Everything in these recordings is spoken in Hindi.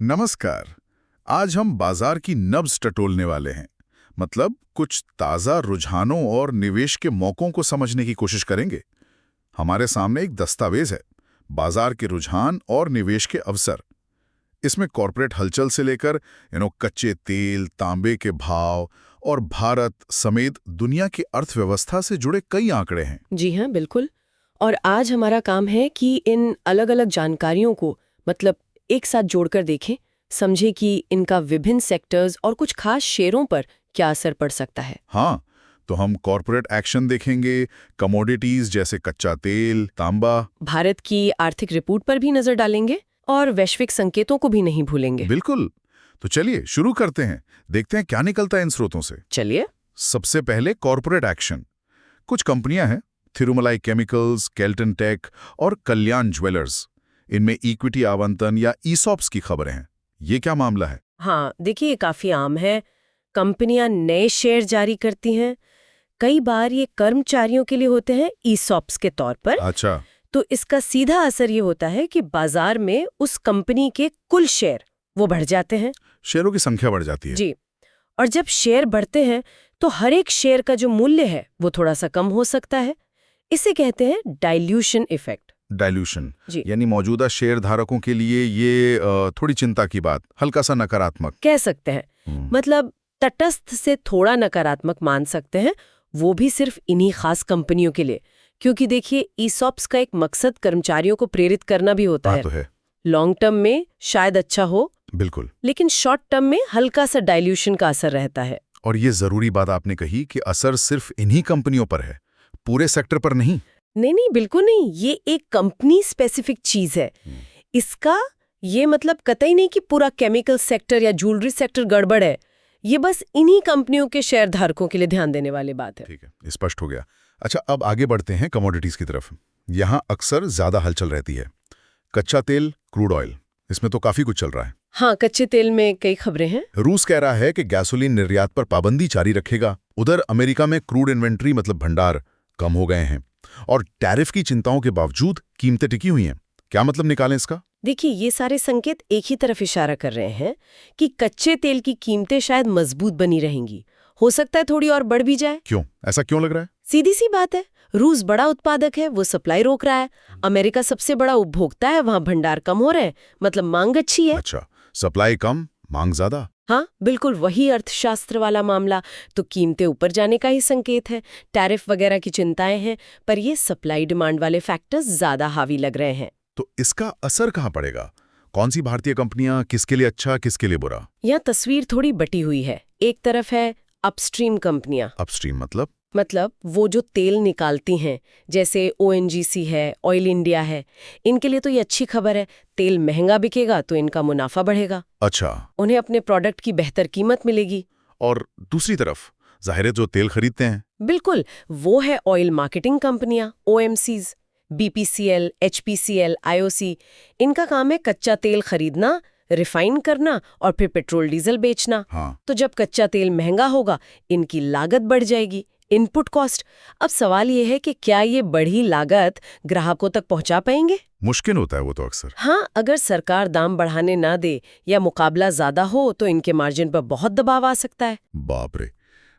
नमस्कार। आज हम बाजार की नब्ज टटोलने वाले हैं। मतलब कुछ ताज़ा रुझानों और निवेश के मौकों को समझने की कोशिश करेंगे। हमारे सामने एक दस्तावेज है, बाजार के रुझान और निवेश के अवसर। इसमें कॉरपोरेट हलचल से लेकर कच्चे तेल, तांबे के भाव और भारत समेत दुनिया की अर्थव्यवस्था से जुड़े कई आंकड़े हैं। जी हाँ, बिल्कुल। और आज हमारा काम है कि इन अलग अलग जानकारियों को एक साथ जोड़कर देखें, समझें कि इनका विभिन्न सेक्टर्स और कुछ खास शेयरों पर क्या असर पड़ सकता है। हाँ, तो हम कॉरपोरेट एक्शन देखेंगे, कमोडिटीज जैसे कच्चा तेल, तांबा। भारत की आर्थिक रिपोर्ट पर भी नजर डालेंगे और वैश्विक संकेतों को भी नहीं भूलेंगे। बिल्कुल। तो चलिए शुरू करते हैं, देखते हैं क्या निकलता है इन स्रोतों से। चलिए। सबसे पहले कॉरपोरेट एक्शन। कुछ कंपनियां हैं, थिरुमलाई केमिकल्स, केल्टन टेक और कल्याण ज्वेलर्स। इनमें इक्विटी आवंटन या ईसॉप्स की खबरें हैं। ये क्या मामला है? हाँ, देखिए, ये काफी आम है। कंपनियां नए शेयर जारी करती हैं। कई बार ये कर्मचारियों के लिए होते हैं, ईसॉप्स के तौर पर। अच्छा। तो इसका सीधा असर ये होता है कि बाजार में उस कंपनी के कुल शेयर वो बढ़ जाते हैं। शेयरों की संख्या बढ़ जाती है। जी। और जब शेयर बढ़ते हैं तो हर एक शेयर का जो मूल्य है वो थोड़ा सा कम हो सकता है। इसे कहते हैं डाइल्यूशन इफेक्ट। डाइल्यूशन, जी। यानी मौजूदा शेयर धारकों के लिए ये थोड़ी चिंता की बात, हल्का सा नकारात्मक कह सकते हैं। मतलब तटस्थ से थोड़ा नकारात्मक मान सकते हैं, वो भी सिर्फ इन्हीं खास कंपनियों के लिए। क्योंकि देखिए, ईसॉप्स का एक मकसद कर्मचारियों को प्रेरित करना भी होता बात है। तो है। लॉन्ग टर्म में शायद अच्छा हो, बिल्कुल। लेकिन शॉर्ट टर्म में हल्का सा डाइल्यूशन का असर रहता है। और ये जरूरी बात आपने कही कि असर सिर्फ इन्हीं कंपनियों पर है, पूरे सेक्टर पर नहीं। नहीं नहीं, बिल्कुल नहीं। ये एक कंपनी स्पेसिफिक चीज है। इसका ये मतलब कतई नहीं कि पूरा केमिकल सेक्टर या ज्वेलरी सेक्टर गड़बड़ है। ये बस इन्हीं कंपनियों के शेयर धारकों के लिए ध्यान देने वाली बात है। ठीक है, स्पष्ट हो गया। अच्छा, अब आगे बढ़ते हैं कमोडिटीज की तरफ। यहाँ अक्सर ज्यादा हलचल रहती है। कच्चा तेल, क्रूड ऑयल, इसमें तो काफी कुछ चल रहा है। हाँ, कच्चे तेल में कई खबरें हैं। रूस कह रहा है कि गैसोलीन निर्यात पर पाबंदी जारी रखेगा। उधर अमेरिका में क्रूड इन्वेंट्री मतलब भंडार कम हो गए हैं। और टैरिफ की चिंताओं के बावजूद कीमतें टिकी हुई हैं। क्या मतलब निकालें इसका? देखिए, ये सारे संकेत एक ही तरफ इशारा कर रहे हैं कि कच्चे तेल की कीमतें शायद मजबूत बनी रहेंगी। हो सकता है थोड़ी और बढ़ भी जाए। क्यों? ऐसा क्यों लग रहा है? सीधी सी बात है, रूस बड़ा उत्पादक है, वो सप्लाई रोक रहा है। अमेरिका सबसे बड़ा उपभोक्ता है, वहां भंडार कम हो रहे हैं, मतलब मांग अच्छी है। अच्छा, सप्लाई कम, मांग ज्यादा। हाँ, बिल्कुल वही अर्थशास्त्र वाला मामला। तो कीमतें ऊपर जाने का ही संकेत है। टैरिफ वगैरह की चिंताएं हैं, पर ये सप्लाई डिमांड वाले फैक्टर्स ज्यादा हावी लग रहे हैं। तो इसका असर कहाँ पड़ेगा? कौन सी भारतीय कंपनियां किसके लिए अच्छा, किसके लिए बुरा? यहाँ तस्वीर थोड़ी बटी हुई है। एक तरफ है अपस्ट्रीम कंपनियां। अपस्ट्रीम मतलब वो जो तेल निकालती हैं, जैसे ओएनजीसी है, ऑयल इंडिया है। इनके लिए तो ये अच्छी खबर है। तेल महंगा बिकेगा तो इनका मुनाफा बढ़ेगा। अच्छा। उन्हें अपने प्रोडक्ट की बेहतर कीमत मिलेगी। और दूसरी तरफ जाहिर है जो तेल खरीदते हैं। बिल्कुल, वो है ऑयल मार्केटिंग कंपनियां, ओएमसीज, बीपीसीएल, एचपीसीएल, आईओसी। इनका काम है कच्चा तेल खरीदना, रिफाइन करना और फिर पेट्रोल डीजल बेचना। हाँ। तो जब कच्चा तेल महंगा होगा, इनकी लागत बढ़ जाएगी, इनपुट कॉस्ट। अब सवाल ये है कि क्या ये बढ़ी लागत ग्राहकों तक पहुंचा पाएंगे? मुश्किल होता है वो तो अक्सर। हाँ, अगर सरकार दाम बढ़ाने ना दे या मुकाबला ज्यादा हो तो इनके मार्जिन पर बहुत दबाव आ सकता है। बाप रे,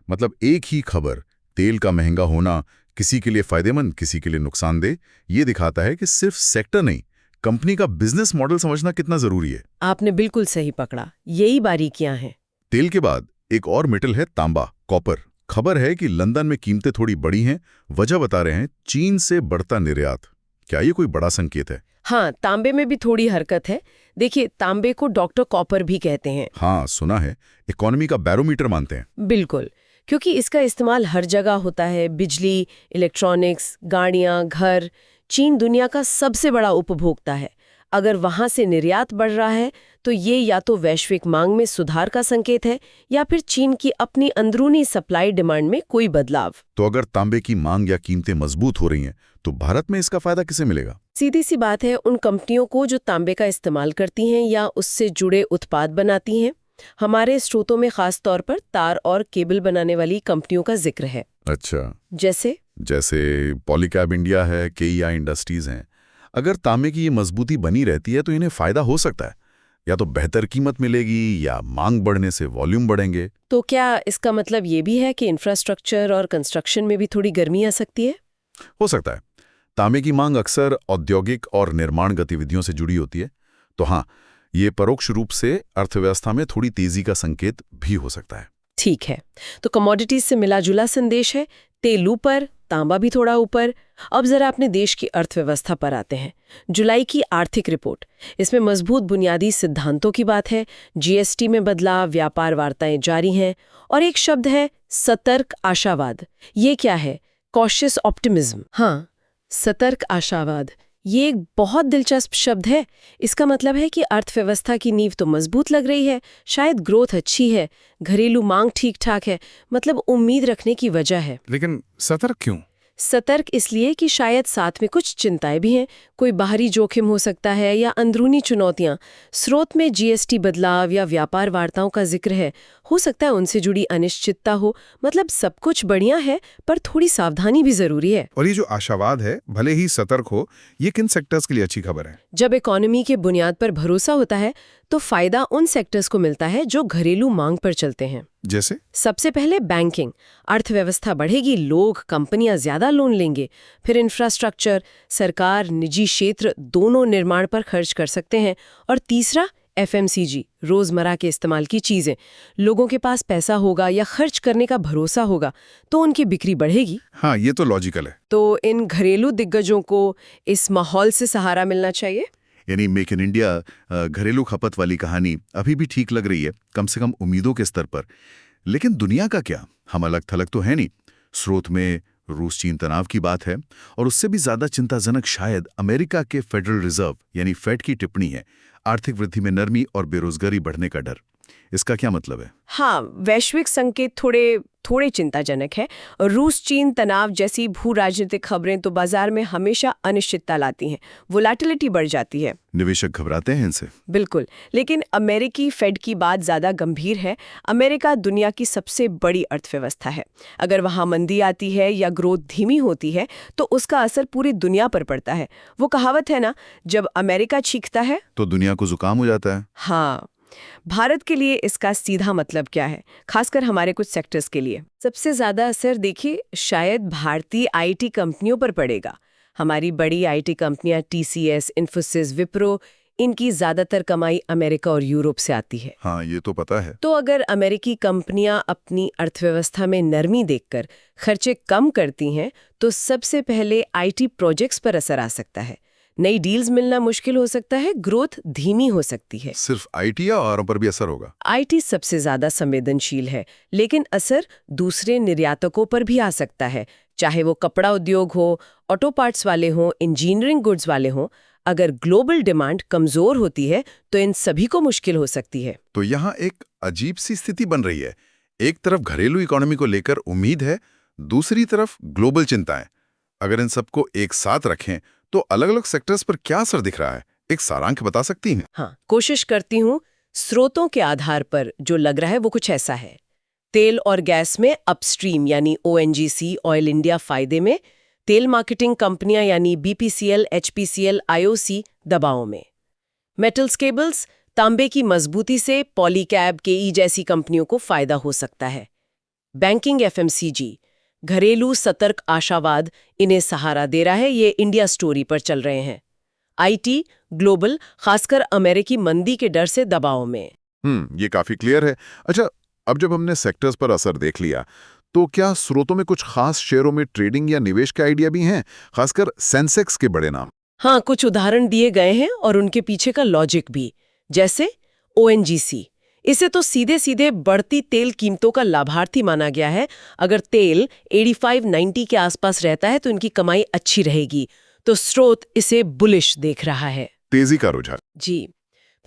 मतलब एक ही खबर, तेल का महंगा होना किसी के लिए फायदेमंद, किसी के लिए नुकसानदेह, ये दिखाता है कि सिर्फ सेक्टर नहीं, कंपनी का बिजनेस मॉडल समझना कितना जरूरी है। आपने बिल्कुल सही पकड़ा, यही बारीकियां हैं। तेल के बाद एक और मेटल है तांबा, कॉपर। खबर है कि लंदन में कीमतें थोड़ी बढ़ी हैं। वजह बता रहे हैं चीन से बढ़ता निर्यात। क्या ये कोई बड़ा संकेत है? हाँ, तांबे में भी थोड़ी हरकत है। देखिए, तांबे को डॉक्टर कॉपर भी कहते हैं। हाँ, सुना है। इकोनॉमी का बैरोमीटर मानते हैं। बिल्कुल, क्योंकि इसका इस्तेमाल हर जगह होता है। बिजली, इलेक्ट्रॉनिक्स, गाड़ियां, घर। चीन दुनिया का सबसे बड़ा उपभोक्ता है। अगर वहां से निर्यात बढ़ रहा है तो ये या तो वैश्विक मांग में सुधार का संकेत है या फिर चीन की अपनी अंदरूनी सप्लाई डिमांड में कोई बदलाव। तो अगर तांबे की मांग या कीमतें मजबूत हो रही हैं तो भारत में इसका फायदा किसे मिलेगा? सीधी सी बात है, उन कंपनियों को जो तांबे का इस्तेमाल करती हैं या उससे जुड़े उत्पाद बनाती हैं। हमारे स्रोतों में खास तौर पर तार और केबल बनाने वाली कंपनियों का जिक्र है। अच्छा। जैसे पॉलीकैब इंडिया है, केईआई इंडस्ट्रीज हैं। अगर तांबे की ये मजबूती बनी रहती है तो इन्हें फायदा हो सकता है। या तो बेहतर कीमत मिलेगी या मांग बढ़ने से वॉल्यूम बढ़ेंगे। तो क्या इसका मतलब ये भी है कि इंफ्रास्ट्रक्चर और कंस्ट्रक्शन में भी थोड़ी गर्मी आ सकती है? हो सकता है। तांबे की मांग अक्सर औद्योगिक और निर्माण गतिविधियों से जुड़ी होती है, तो हाँ, ये परोक्ष रूप से अर्थव्यवस्था में थोड़ी तेजी का संकेत भी हो सकता है। ठीक है, तो कमोडिटीज से मिला जुला संदेश है, तेल ऊपर, तांबा भी थोड़ा ऊपर। अब जरा अपने देश की अर्थव्यवस्था पर आते हैं। जुलाई की आर्थिक रिपोर्ट, इसमें मजबूत बुनियादी सिद्धांतों की बात है, जीएसटी में बदलाव, व्यापार वार्ताएं जारी हैं, और एक शब्द है सतर्क आशावाद। ये क्या है? Cautious optimism. हाँ, सतर्क आशावाद, ये एक बहुत दिलचस्प शब्द है। इसका मतलब है कि अर्थव्यवस्था की नींव तो मजबूत लग रही है, शायद ग्रोथ अच्छी है, घरेलू मांग ठीक ठाक है, मतलब उम्मीद रखने की वजह है। लेकिन सतर्क क्यों? सतर्क इसलिए कि शायद साथ में कुछ चिंताएं भी हैं, कोई बाहरी जोखिम हो सकता है या अंदरूनी चुनौतियां। स्रोत में जीएसटी बदलाव या व्यापार वार्ताओं का जिक्र है, हो सकता है उनसे जुड़ी अनिश्चितता हो। मतलब सब कुछ बढ़िया है, पर थोड़ी सावधानी भी जरूरी है। और ये जो आशावाद है, भले ही सतर्क हो, ये किन सेक्टर्स के लिए अच्छी खबर है? जब इकोनॉमी के बुनियाद पर भरोसा होता है तो फायदा उन सेक्टर्स को मिलता है जो घरेलू मांग पर चलते हैं। जैसे? सबसे पहले बैंकिंग, अर्थव्यवस्था बढ़ेगी, लोग कंपनियां ज्यादा लोन लेंगे। फिर इंफ्रास्ट्रक्चर, सरकार निजी क्षेत्र दोनों निर्माण पर खर्च कर सकते हैं। और तीसरा एफएमसीजी, रोजमर्रा के इस्तेमाल की चीजें। लोगों के पास पैसा होगा या खर्च करने का भरोसा होगा तो उनकी बिक्री बढ़ेगी। हाँ, ये तो लॉजिकल है। तो इन घरेलू दिग्गजों को इस माहौल से सहारा मिलना चाहिए। यानी मेक इन इंडिया घरेलू खपत वाली कहानी अभी भी ठीक लग रही है, कम से कम उम्मीदों के स्तर पर। लेकिन दुनिया का क्या? हम अलग थलग तो है नहीं। स्रोत में रूस चीन तनाव की बात है, और उससे भी ज्यादा चिंताजनक शायद अमेरिका के फेडरल रिजर्व यानी फेड की टिप्पणी है, आर्थिक वृद्धि में नरमी और बेरोजगारी बढ़ने का डर। इसका क्या मतलब है? हाँ, वैश्विक संकेत थोड़े चिंताजनक है। रूस चीन तनाव जैसी भू राजनीतिक खबरें तो बाजार में हमेशा अनिश्चितता लाती हैं, वोलेटिलिटी बढ़ जाती है। निवेशक घबराते हैं इनसे। बिल्कुल, लेकिन अमेरिकी फेड की बात ज्यादा गंभीर है। अमेरिका दुनिया की सबसे बड़ी अर्थव्यवस्था है। अगर वहां मंदी आती है या ग्रोथ धीमी होती है तो उसका असर पूरी दुनिया पर पड़ता है। वो कहावत है ना, जब अमेरिका चीखता है तो दुनिया को जुकाम हो जाता है। हाँ, भारत के लिए इसका सीधा मतलब क्या है, खासकर हमारे कुछ सेक्टर्स के लिए? सबसे ज्यादा असर देखिए शायद भारतीय आईटी कंपनियों पर पड़ेगा। हमारी बड़ी आईटी कंपनियां टीसीएस, इन्फोसिस, विप्रो, इनकी ज्यादातर कमाई अमेरिका और यूरोप से आती है। हाँ, ये तो पता है। तो अगर अमेरिकी कंपनियां अपनी अर्थव्यवस्था में नरमी देखकर खर्चे कम करती हैं तो सबसे पहले आईटी प्रोजेक्ट्स पर असर आ सकता है। नई डील्स मिलना मुश्किल हो सकता है, ग्रोथ धीमी हो सकती है। सिर्फ आईटी या औरों पर भी असर होगा? आईटी सबसे ज्यादा संवेदनशील है, लेकिन असर दूसरे निर्यातकों पर भी आ सकता है, चाहे वो कपड़ा उद्योग हो, ऑटो पार्ट्स वाले हों, इंजीनियरिंग गुड्स वाले हों। अगर ग्लोबल डिमांड कमजोर होती है तो इन सभी को मुश्किल हो सकती है। तो यहाँ एक अजीब सी स्थिति बन रही है। एक तरफ घरेलू इकोनॉमी को लेकर उम्मीद है, दूसरी तरफ ग्लोबल चिंताएं। अगर इन सबको एक साथ रखें तो अलग अलग सेक्टर्स पर क्या असर दिख रहा है? एक सारांश बता सकती हैं? हाँ, कोशिश करती हूँ। स्रोतों के आधार पर जो लग रहा है वो कुछ ऐसा है। तेल और गैस में अपस्ट्रीम यानी ओएनजीसी, ऑयल इंडिया फायदे में। तेल मार्केटिंग कंपनियां यानी बीपीसीएल, एचपीसीएल, आईओसी दबाव में। मेटल्स केबल्स, तांबे की मजबूती से पॉलीकैब, केई जैसी कंपनियों को फायदा हो सकता है। बैंकिंग, एफएमसीजी, घरेलू सतर्क आशावाद इन्हें सहारा दे रहा है, ये इंडिया स्टोरी पर चल रहे हैं। आईटी, ग्लोबल, खासकर अमेरिकी मंदी के डर से दबाव में। ये काफी क्लियर है। अच्छा, अब जब हमने सेक्टर्स पर असर देख लिया, तो क्या स्रोतों में कुछ खास शेयरों में ट्रेडिंग या निवेश के आइडिया भी हैं, खासकर सेंसेक्स के बड़े नाम? हाँ, कुछ उदाहरण दिए गए हैं और उनके पीछे का लॉजिक भी। जैसे ओएनजीसी, इसे तो सीधे सीधे बढ़ती तेल कीमतों का लाभार्थी माना गया है। अगर तेल 85-90 के आसपास रहता है तो इनकी कमाई अच्छी रहेगी, तो स्रोत इसे बुलिश देख रहा है। तेजी का रुझान। जी।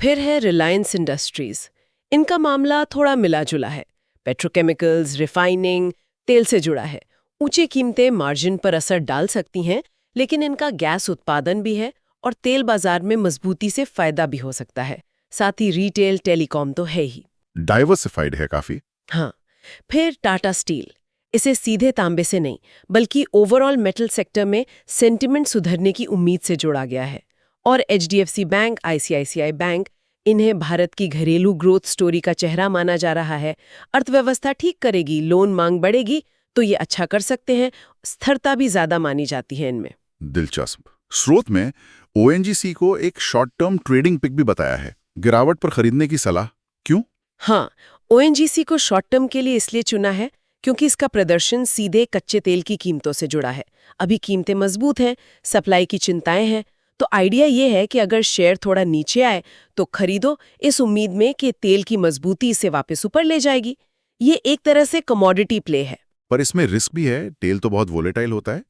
फिर है रिलायंस इंडस्ट्रीज। इनका मामला थोड़ा मिला जुला है। पेट्रोकेमिकल्स, रिफाइनिंग, तेल से जुड़ा है। ऊंची कीमतें मार्जिन पर असर डाल सकती हैं, लेकिन इनका गैस उत्पादन भी है और तेल बाजार में मजबूती से फायदा भी हो सकता है। साथ ही रिटेल, टेलीकॉम तो है ही। डाइवर्सिफाइड है काफी। हाँ। फिर टाटा स्टील, इसे सीधे तांबे से नहीं बल्कि ओवरऑल मेटल सेक्टर में सेंटिमेंट सुधरने की उम्मीद से जोड़ा गया है। और एचडीएफसी बैंक, आईसीआईसीआई बैंक, इन्हें भारत की घरेलू ग्रोथ स्टोरी का चेहरा माना जा रहा है। अर्थव्यवस्था ठीक करेगी, लोन मांग बढ़ेगी तो ये अच्छा कर सकते हैं। स्थिरता भी ज्यादा मानी जाती है इनमें। दिलचस्प। स्रोत में ओएनजीसी को एक शॉर्ट टर्म ट्रेडिंग पिक भी बताया है। गिरावट पर खरीदने की सलाह क्यों? हाँ, ओएनजीसी को शॉर्ट टर्म के लिए इसलिए चुना है क्योंकि इसका प्रदर्शन सीधे कच्चे तेल की कीमतों से जुड़ा है। अभी कीमतें मजबूत हैं, सप्लाई की चिंताएं हैं, तो आइडिया ये है कि अगर शेयर थोड़ा नीचे आए तो खरीदो, इस उम्मीद में कि तेल की मजबूती इसे वापस ऊपर ले जाएगी। ये एक तरह से कमोडिटी प्ले है। पर इसमें रिस्क भी है, तेल तो बहुत वोलेटाइल होता है।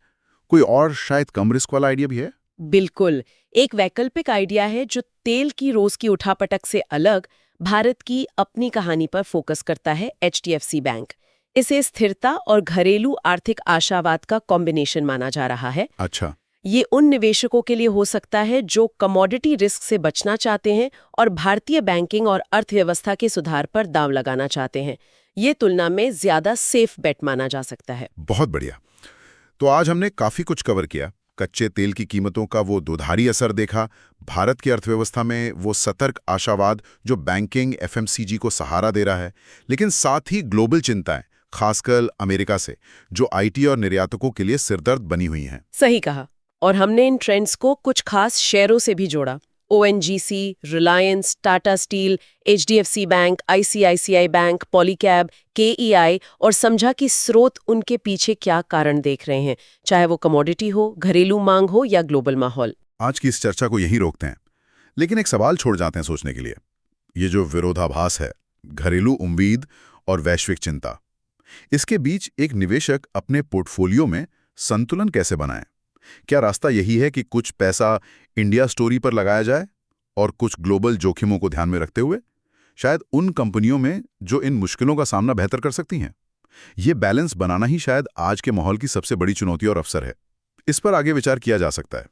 कोई और शायद कम रिस्क वाला आइडिया भी है? बिल्कुल, एक वैकल्पिक आइडिया है जो तेल की रोज की उठापटक से अलग भारत की अपनी कहानी पर फोकस करता है, एचडीएफसी बैंक। इसे स्थिरता और घरेलू आर्थिक आशावाद का कॉम्बिनेशन माना जा रहा है। अच्छा। ये उन निवेशकों के लिए हो सकता है जो कमोडिटी रिस्क से बचना चाहते हैं और भारतीय बैंकिंग और अर्थव्यवस्था के सुधार पर दांव लगाना चाहते हैं। ये तुलना में ज्यादा सेफ बेट माना जा सकता है। बहुत बढ़िया। तो आज हमने काफी कुछ कवर किया। कच्चे तेल की कीमतों का वो दुधारी असर देखा, भारत की अर्थव्यवस्था में वो सतर्क आशावाद जो बैंकिंग एफएमसीजी को सहारा दे रहा है, लेकिन साथ ही ग्लोबल चिंताएं, खासकर अमेरिका से, जो आईटी और निर्यातकों के लिए सिरदर्द बनी हुई हैं। सही कहा। और हमने इन ट्रेंड्स को कुछ खास शेयरों से भी जोड़ा। ONGC, Reliance, Tata steel, HDFC bank, ICICI bank, Polycab, KEI, और समझा कि स्रोत उनके पीछे क्या कारण देख रहे हैं, चाहे वो कमोडिटी हो, घरेलू मांग हो या ग्लोबल माहौल। आज की इस चर्चा को यहीं रोकते हैं, लेकिन एक सवाल छोड़ जाते हैं सोचने के लिए। ये जो विरोधाभास है, घरेलू उम्मीद और वैश्विक चिंता, इसके बीच एक निवेशक अपने पोर्टफोलियो में संतुलन कैसे बनाए? क्या रास्ता यही है कि कुछ पैसा इंडिया स्टोरी पर लगाया जाए और कुछ ग्लोबल जोखिमों को ध्यान में रखते हुए शायद उन कंपनियों में जो इन मुश्किलों का सामना बेहतर कर सकती हैं? ये बैलेंस बनाना ही शायद आज के माहौल की सबसे बड़ी चुनौती और अवसर है। इस पर आगे विचार किया जा सकता है।